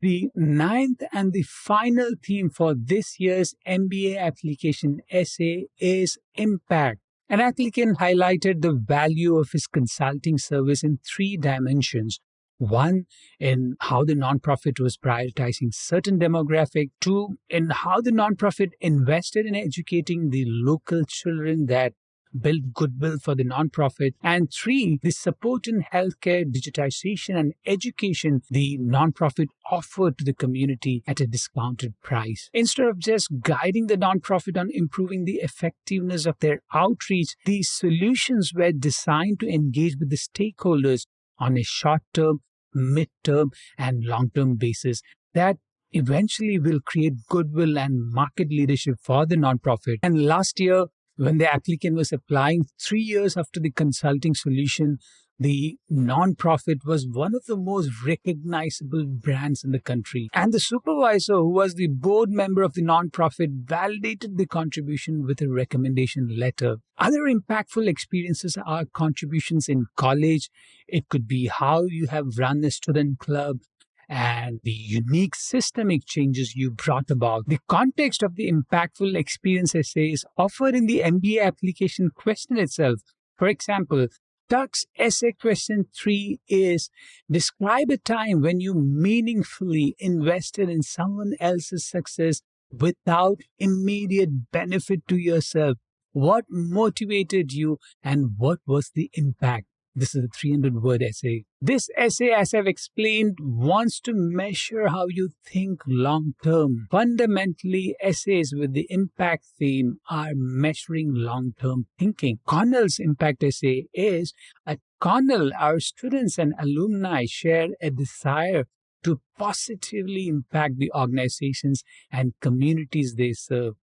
The ninth and the final theme for this year's MBA application essay is impact. An applicant highlighted the value of his consulting service in three dimensions. One, in how the nonprofit was prioritizing certain demographic. Two, in how the nonprofit invested in educating the local children that build goodwill for the nonprofit. And three, the support in healthcare, digitization, and education the nonprofit offered to the community at a discounted price. Instead of just guiding the nonprofit on improving the effectiveness of their outreach, these solutions were designed to engage with the stakeholders on a short-term, mid-term, and long-term basis that eventually will create goodwill and market leadership for the nonprofit. And last year, when the applicant was applying 3 years after the consulting solution, the nonprofit was one of the most recognizable brands in the country. And the supervisor, who was the board member of the nonprofit, validated the contribution with a recommendation letter. Other impactful experiences are contributions in college. It could be how you have run a student club, and the unique systemic changes you brought about. The context of the impactful experience essay is offered in the MBA application question itself. For example, Tuck's essay question 3 is, describe a time when you meaningfully invested in someone else's success without immediate benefit to yourself. What motivated you and what was the impact? This is a 300-word essay. This essay, as I've explained, wants to measure how you think long-term. Fundamentally, essays with the impact theme are measuring long-term thinking. Cornell's impact essay is, at Cornell, our students and alumni share a desire to positively impact the organizations and communities they serve.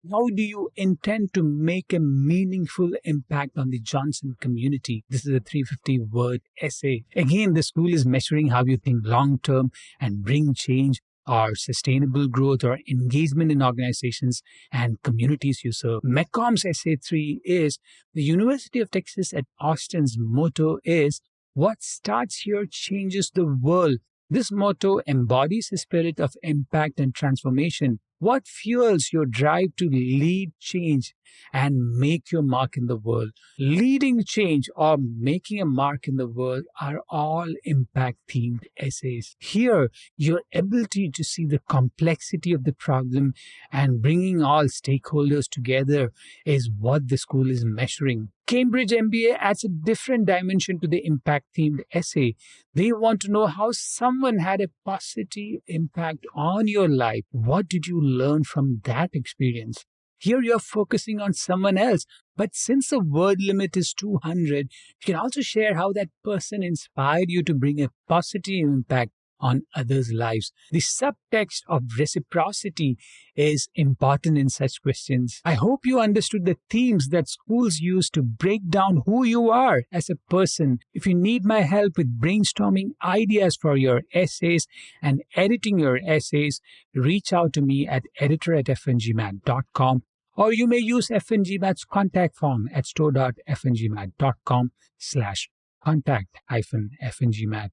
How do you intend to make a meaningful impact on the Johnson community? This is a 350-word essay. Again, the school is measuring how you think long-term and bring change or sustainable growth or engagement in organizations and communities you serve. McComb's essay 3 is, the University of Texas at Austin's motto is, what starts here changes the world. This motto embodies a spirit of impact and transformation. What fuels your drive to lead change and make your mark in the world? Leading change or making a mark in the world are all impact-themed essays. Here, your ability to see the complexity of the problem and bringing all stakeholders together is what the school is measuring. Cambridge MBA adds a different dimension to the impact-themed essay. They want to know how someone had a positive impact on your life. What did you learn from that experience? Here you're focusing on someone else, but since the word limit is 200, you can also share how that person inspired you to bring a positive impact on others' lives. The subtext of reciprocity is important in such questions. I hope you understood the themes that schools use to break down who you are as a person. If you need my help with brainstorming ideas for your essays and editing your essays, reach out to me at editor@fngmat.com, or you may use FNGMAT's contact form at store.fngmat.com/contact-fngmat.